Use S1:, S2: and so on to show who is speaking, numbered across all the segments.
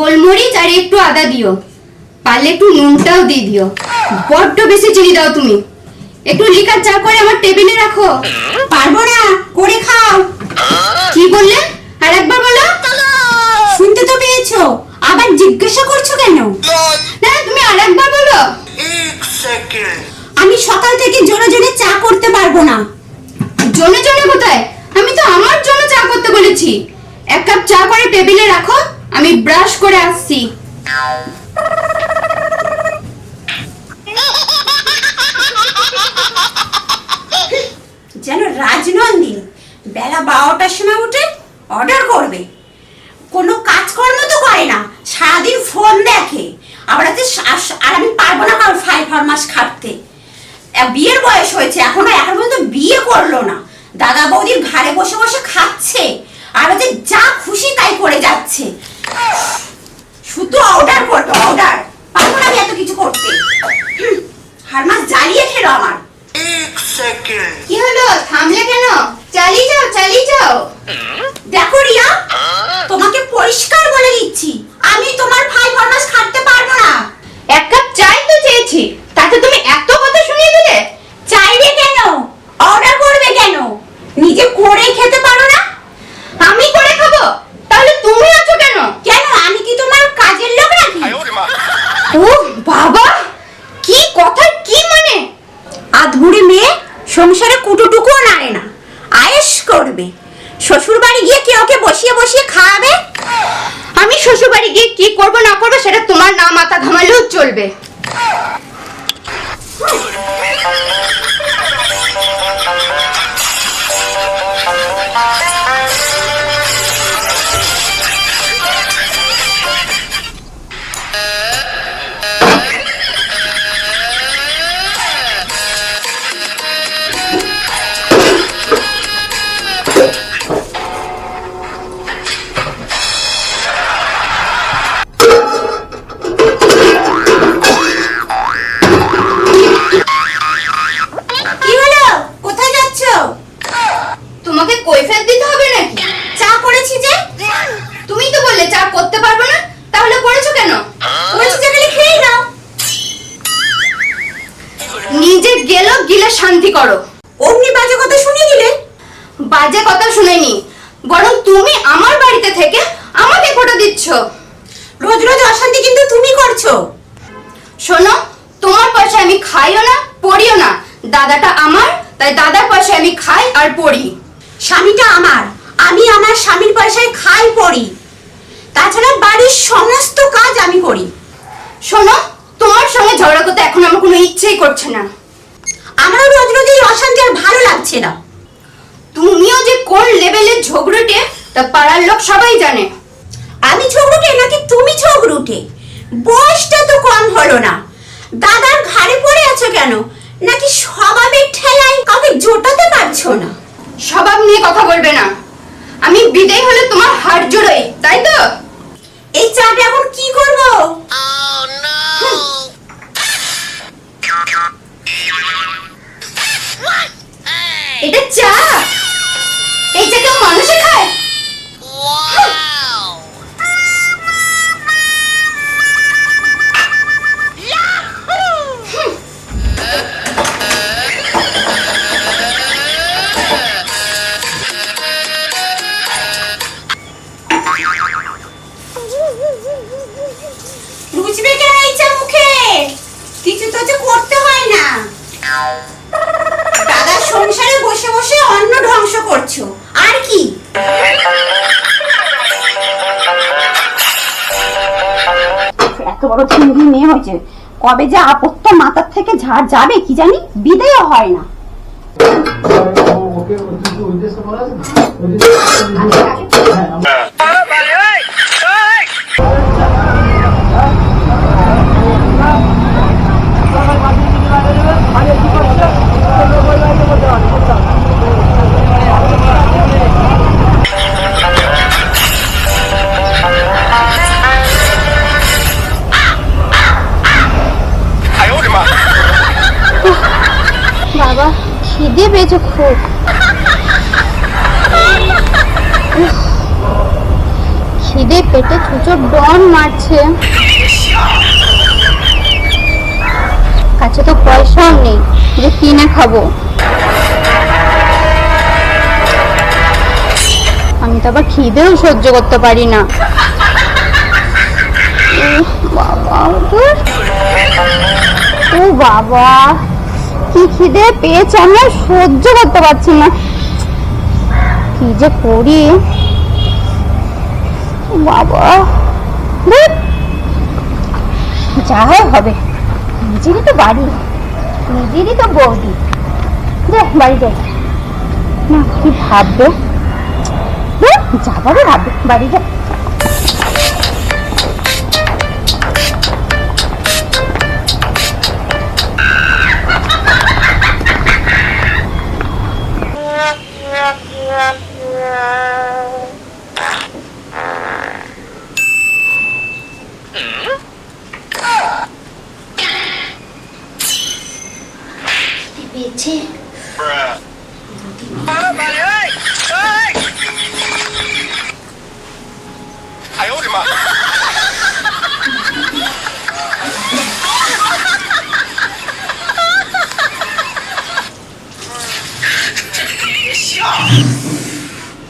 S1: গোলমরিচ আর একটু আদা দিও, পারলে একটু নুনটাও দিয়ে দিও। বড্ড বেশি চিনি দাও তুমি। একটু লিকার চা করে আমার টেবিলে রাখো।
S2: পারবো না, করে খাও।
S1: কি বললে? আর একবার বলো।
S2: শুনতে তো পেয়েছো, আবার জিজ্ঞাসা করছো কেন?
S1: না তুমি আর একবার বলো।
S2: আমি সকাল থেকে জোরে জোরে চা করতে পারবো না।
S1: জনে জনে কোথায়? আমি তো আমার জন্য চা করতে বলেছি। এক কাপ চা করে টেবিলে রাখো, আমি ব্রাশ করে আসছি।
S2: যেন রাজনন্দিনী বেলা 12টার সময় উঠে অর্ডার করবে, কোনো কাজকর্ম তো করে না, সারাদিন ফোন দেখে। আবার আর আমি পারবো না কারণ 5 মাস খাটতে। বিয়ের বয়স হয়েছে, এখন পর্যন্ত বিয়ে করলো না। দাদা বৌদির ঘাড়ে বসে বসে খাচ্ছে, আর হচ্ছে যা খুশি তাই করে যাচ্ছে। শুধু অর্ডার করবে, অর্ডার। পারবো না আমি এত কিছু করতে। হার মাস জ্বালিয়ে খেলো আমার।
S1: কি হলো, থামলে কেন? চালিয়ে যাও, চালিয়ে যাও।
S2: দেখো রিয়া, তোমাকে পরিষ্কার বলে দিচ্ছি, আমি তোমার 5 মাস খাটতে পারবো না।
S1: এক কাপ চাই তো চেয়েছি, তাতে তুমি এত কথা শুনিয়ে দিলে।
S2: চাইবে কেন, অর্ডার করবে কেন? নিজে করে খেতে পারো না?
S1: আমি করে খাবো, তাহলে তুমি আছো কেন?
S2: কেন, আমি কি তোমার কাজের লোক নাকি?
S1: ও বাবা, কি কথা, কি মানে?
S2: আধবুড়ি মেয়ে সংসারে কুটুটুকুও নাড়ে না, আয়েশ করবে। শ্বশুর বাড়ি গিয়ে কি ওকে বসিয়ে বসিয়ে খাওয়াবে?
S1: আমি শ্বশুর বাড়ি গিয়ে কি করবো না করবো সেটা তোমার না মাথা ঘামালেও চলবে।
S2: কি হলো, কোথায় যাচ্ছ?
S1: তোমাকে কৈফিয়ত দিতে হবে নাকি?
S2: চা করেছি যে।
S1: তুমি তো বললে চা করতে পারবো না, তাহলে করেছো কেন?
S2: করেছি যে, গেলে খেয়ে নাও।
S1: নিজে গেলো গিলে শান্তি করো।
S2: অমনি বাজে কথা শুনিয়ে দিলে।
S1: বাজে কথা শুনেনি, বরং তুমি আমার বাড়িতে থেকে আমাকে খোটা দিচ্ছ।
S2: রোজ রোজ অশান্তি কিন্তু তুমি করছো।
S1: শোনো, তোমার পয়সায় আমি খাইও না পড়িও না। দাদাটা আমার, তাই দাদার পয়সায় আমি খাই আর পড়ি।
S2: স্বামীটা আমার, আমি আমার স্বামীর পয়সায় খাই পড়ি। তাছাড়া বাড়ির সমস্ত কাজ আমি করি।
S1: শোনো, তোমার সঙ্গে ঝগড়া করতে এখন আমার কোনো ইচ্ছেই করছে না।
S2: আমারও রোজ রোজ এই অশান্তি আর ভালো লাগছে না।
S1: তুমিও যে কোন লেভেলের ঝগড়ুটে তা পাড়ার লোক সবাই জানে।
S2: আমি ঝগড়ুটে নাকি তুমি ঝগড়ুটে? বয়সটা তো কম হলো না, দাদার ঘাড়ে পড়ে আছো কেন? নাকি স্বভাবের ঠেলায় কাউকে জোটাতে পারছো না?
S1: স্বভাব নিয়ে কথা বলবে না। আমি বিদায় হলে তোমার হাড় জোড়াই, তাই তো?
S2: এই চাটা এখন কি করবো?
S1: এটা চা? এই চা কেউ মানুষে খায়?
S2: বুঝবে কেন এই চা মুখে? কিছু তো যে করতে হয় না। দাদার সংসারে বসে বসে অন্ন ধ্বংস করছো, আর কি? এত বড় ছিঙ্গি মেয়ে হয়েছে, কবে যে আপত্ত মাথার থেকে ঝাড় যাবে কি জানি, বিদায় হয় না।
S1: বাবা, খিদে পেয়েছে খুব। খিদে খিদে পেটে ছুঁচো ডন মারছে, কাছে তো পয়সাও নেই যে কিনে খাবো। আমি তো আবার খিদেও সহ্য করতে পারি না। বাবা ও বাবা, কি খিদে পেয়েছে, আমি আর সহ্য করতে পারছি না। কি যে করি বাবা, যা হয় হবে, নিজেরই তো বাড়ি, নিজেরই তো বৌদি, যা বাড়ি যাই না। কি ভাববে, যা পাবে ভাববে, বাড়ি যা। পেয়েছে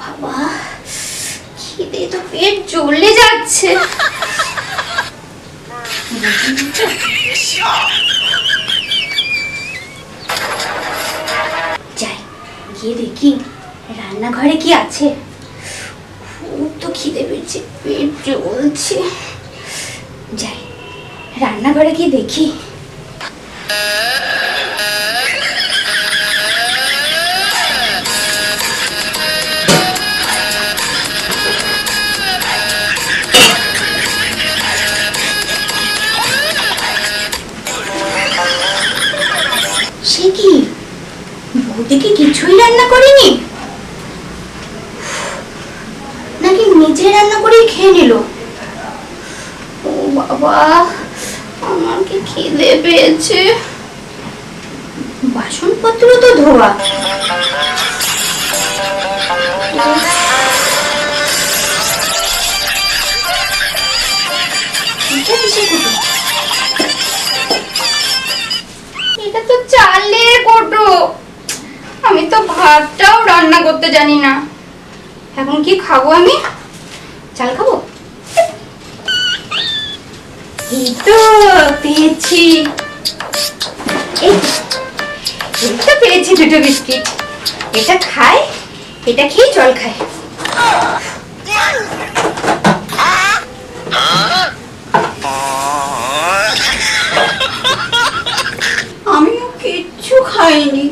S1: বাবা, খিদে তো পেট জ্বলে যাচ্ছে। যাই গিয়ে দেখি রান্নাঘরে কি আছে। খুব তো খিদে পেয়েছে, পেট জ্বলছে। যাই রান্নাঘরে গিয়ে দেখি। সে কি, বৌদি কি কিছুই রান্না করেনি, নাকি নিজে রান্না করে খেয়ে নিল? ও বাবা, আমার কি খিদে পেয়েছে। বাসনপত্র তো ধোয়া, এটা তো চালের কোটো, আমি তো ভাতটাও রান্না করতে জানি না। এখন কি খাবো আমি? চাল খাবো? এই তো পেয়েছি, এটা পেয়েছি দুটো বিস্কিট। এটা খাই, এটা খেয়ে জল খাই। আমিও কিচ্ছু খাইনি।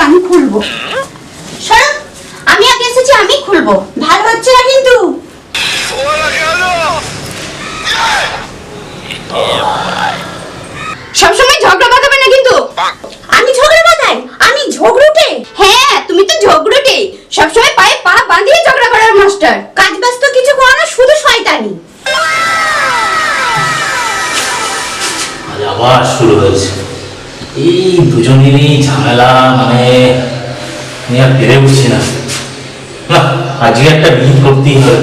S1: আমি খুলবো, সরো, আমি আগে এসেছি, আমি খুলবো। ভালো হচ্ছে না কিন্তু। সবসময় ঝগড়া বাঁধাবে না কিন্তু। আমি ঝগড়া বাঁধাই? আমি ঝগড়ুটে? হ্যাঁ, তুমি তো ঝগড়ুটে, সবসময় পায়ে পা বাঁধিয়ে ঝগড়া করার মাস্টার। কাজ বাজ তো কিছু করো না, শুধু শয়তানি।
S3: আবার শুরু হয়েছে এই দুজনেরই ঝামেলা, মানে আমি আর পেরে উঠছি না। আজকে একটা বিয়ে করতেই হবে।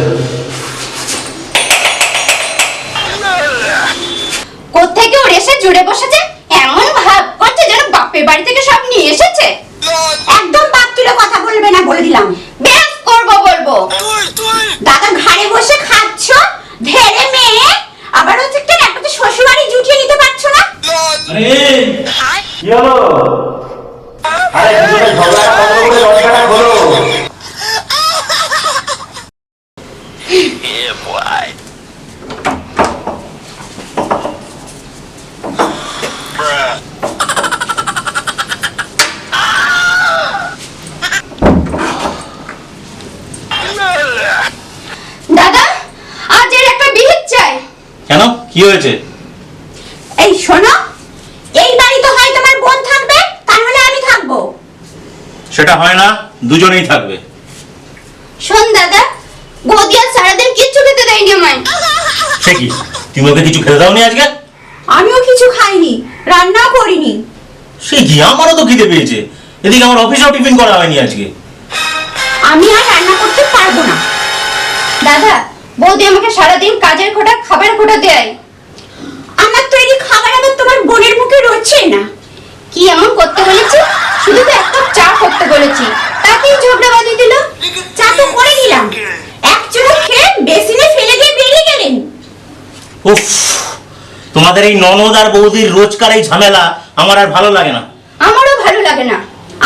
S1: কোত্থেকে ওর এসে জুড়ে বসেছে, এমন ভাব করছে যেন বাপের বাড়ি থেকে সব নিয়ে এসেছে।
S2: একদম বাপ তুলে কথা বলবে না, বলে দিলাম।
S1: বেশ করবো, বলবো।
S2: দাদা ঘাড়ে বসে খাচ্ছ, ধেড়ে মেয়ে, আবার হচ্ছে একটা তো শ্বশুর বাড়ি জুটিয়ে নিতে পারছো না।
S3: কি হলো? আরে দুজনে ঝগড়া বন্ধ করে দরজাটা খোলো।
S1: দাদা, আজ এর একটা বিহিত চাই।
S2: শোনো, এই বাড়িতে হয় তোমার বোন থাকবে, তা নাহলে আমি থাকবো।
S3: সেটা হয় না, দুজনেই থাকবে।
S1: শোন দাদা, বৌদি আর সারাদিন কিচ্ছু খেতে দেয়নি আমায়।
S3: সে কি, তুমি ওকে কিছু খেতে দাওনি আজকে?
S2: আমিও কিছু খাইনি, রান্নাও করিনি।
S3: সে কি, আমারও তো খিদে পেয়েছে। এদিকে আমার অফিসেও টিফিন করা হয়নি আজকে।
S2: আমি আর রান্না করতে পারবো না।
S1: দাদা, বৌদি আমাকে সারাদিন কাজের খোটা খাবার খোটা দেয়।
S2: আমার তৈরি খাবার আবার তোমার বোনের মুখে রচ্ছে না।
S1: কি এমন করতে বলেছি? শুধু তো এক কাপ চা করতে বলেছি, তাকেই ঝগড়া বাঁধিয়ে দিল।
S2: চা তো করে দিলাম, এক চুমুক খেয়ে বেসিনে ফেলে দিয়ে বেরিয়ে গেলেন।
S3: উফ, তোমাদের এই ননদ আর বৌদির রোজকার এই ঝামেলা আমার আর ভালো লাগে না।
S1: আমারও ভালো লাগে না।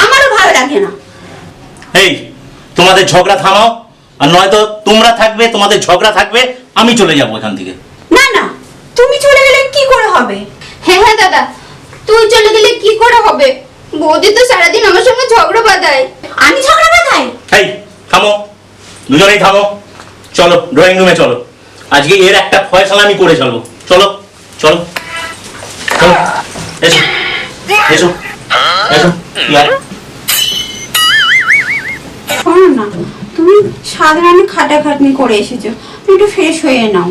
S2: আমারও ভালো লাগে না।
S3: এই, তোমাদের ঝগড়া থামাও, আর নয়তো তোমরা থাকবে, তোমাদের ঝগড়া থাকবে, আমি চলে যাবো এখান থেকে।
S2: না না, তুমি চলে গেলে কি করে হবে?
S1: হ্যাঁ হ্যাঁ দাদা, তুই চলে গেলে কি করে হবে? বৌদি তো সারাদিন আমার সঙ্গে ঝগড়া বাঁধায়।
S2: আমি ঝগড়া বাঁধাই?
S3: এই থামো, দুজনেই থামো, চলো ড্রয়িং রুমে চলো। আজকে এর একটা ফয়সালা আমি করে চলবো। চলো চলো চলো, এসো এসো এসো। ইয়ার
S2: শোনো না, তুমি সাধারণ খাটাখাটনি করে এসেছো, তুমি একটু ফ্রেশ হয়ে নাও।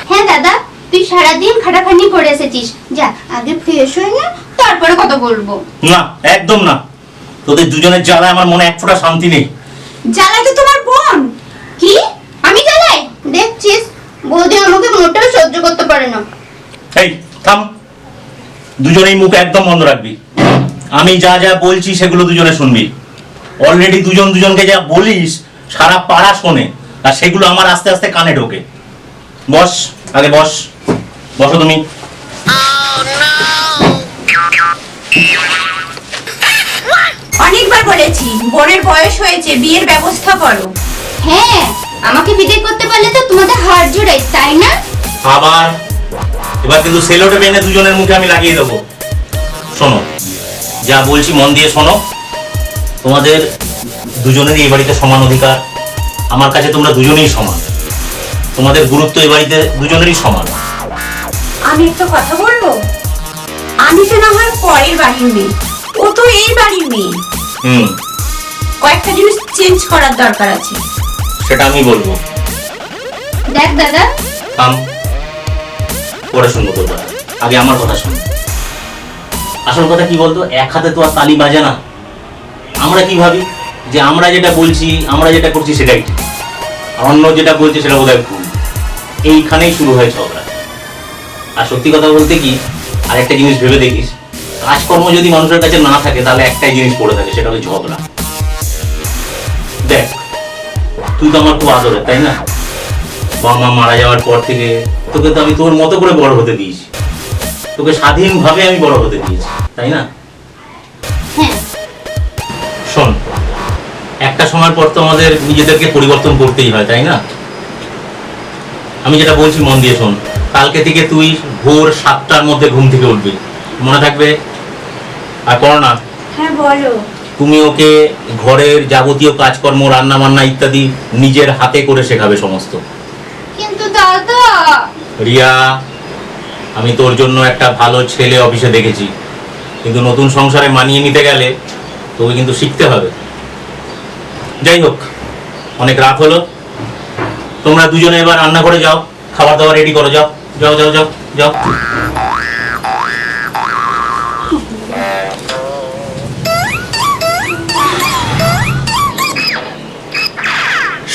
S1: হ্যাঁ দাদা, তুই সারাদিন খাটাখাটনি করে এসেছিস, যা আগে ফ্রেশ হয়ে নে, তারপরে কথা বলবো।
S3: না, একদম না। তোদের দুজনের জ্বালায় আমার মনে এক ফোঁটা শান্তি নেই।
S2: জ্বালাই তো তোমার বোন।
S1: কি? আমি জ্বালাই? দেখছিস, বৌদি আমাকে মোটেও সহ্য করতে পারে না।
S3: এই থাম, দুজনেই মুখ একদম বন্ধ রাখবি। আমি যা যা বলছি সেগুলো দুজনে শুনবি। অলরেডি দুজন দুজনকে যা বলিস সারা পাড়া শোনে, আর সেগুলো আমার আস্তে আস্তে কানে ঢোকে। বস, আগে বস, বসো তুমি।
S2: অনেকবার বলেছি বোনের বয়স হয়েছে, বিয়ের ব্যবস্থা করো।
S1: হ্যাঁ, আমাকে বিদায় করতে পারলে তো তোমাদের হাড় জোড়াই, তাই না?
S3: আবার এবার কিন্তু সেলোটে এনে দুজনের মুখে আমি লাগিয়ে দেবো। শোনো, যা বলছি মন দিয়ে শোনো। তোমাদের দুজনেরই এই বাড়িতে সমান অধিকার। আমার কাছে তোমরা দুজনেই সমান। তোমাদের গুরুত্ব এই বাড়িতে দুজনেরই সমান।
S2: আমি একটা কথা বলবো, আমি তো না হয় পরের বাড়ির মেয়ে, ও তো এই বাড়ির মেয়ে। কয়েকটা জিনিস চেঞ্জ করার দরকার আছে।
S3: সেটা আমি বলবো।
S1: দেখ দাদা,
S3: থাম, পরে শুনবো তোর কথা, আগে আমার কথা শোন। আসল কথা কি বলতো, এক হাতে তো আর তালি বাজে না। আমরা কি ভাবি যে আমরা যেটা বলছি, আমরা যেটা করছি সেটাই ঠিক, আর অন্য যেটা বলছে সেটা বোধহয় ভুল। এইখানেই শুরু হয় ঝগড়া। আর সত্যি কথা বলতে কি, আরেকটা জিনিস ভেবে দেখিস, কাজকর্ম যদি মানুষের কাছে না থাকে তাহলে একটাই জিনিস পড়ে থাকে, সেটা হলো ঝগড়া। দেখ, তুই তো আমার খুব আদরের, তাই না? বাবা মা মারা যাওয়ার পর থেকে তোকে তো আমি তোর মতো করে বড় হতে দিয়েছি, তোকে স্বাধীনভাবে আমি বড় হতে দিয়েছি, তাই না?
S1: হ্যাঁ।
S3: শোন, একটা সময় পর তো আমাদের নিজেদেরকে পরিবর্তন করতেই হয়, তাই না? আমি যেটা বলছি মন দিয়ে শোন। কালকে থেকে তুই ভোর 7টার মধ্যে ঘুম থেকে উঠবি, মনে থাকবে? আর কর না।
S2: হ্যাঁ বলো।
S3: তুমি ওকে ঘরের যাবতীয় কাজকর্ম, রান্না বান্না ইত্যাদি নিজের হাতে করে শেখাবে সমস্ত।
S1: কিন্তু দাদা,
S3: রিয়া, আমি তোর জন্য একটা ভালো ছেলে অফিসে দেখেছি, কিন্তু নতুন সংসারে মানিয়ে নিতে গেলে তোকে কিন্তু শিখতে হবে। যাই হোক, অনেক রাত হলো, তোমরা দুজনে এবার রান্না করে যাও, খাবার দাবার রেডি করো, যাও যাও যাও যাও যাও।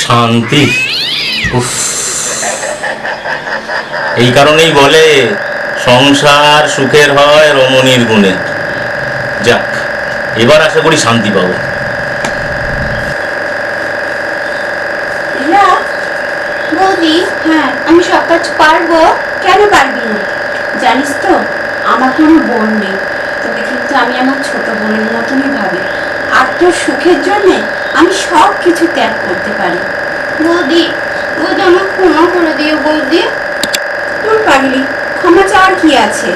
S3: শান্তি। উফ, এই কারণেই বলে সংসার সুখের হয় রমণীর গুণে। যাক, এবার আশা করি শান্তি পাবো।
S2: রিয়া,
S1: বৌদি,
S2: হ্যাঁ
S1: আমি সব কাজ পারবো?
S2: কেন পারবি না? জানিস তো আমার কোনো বোন নেই, তোকে কিন্তু আমি আমার ছোট বোনের মতনই ভাবি। আর তোর সুখের জন্যে আমি সব কিছু ত্যাগ করতে পারি।
S1: বৌদি, বৌদি আমাকে ক্ষমা করে দিও বৌদি।
S2: তোর পাগলি, ক্ষমা চাওয়ার কি আছে?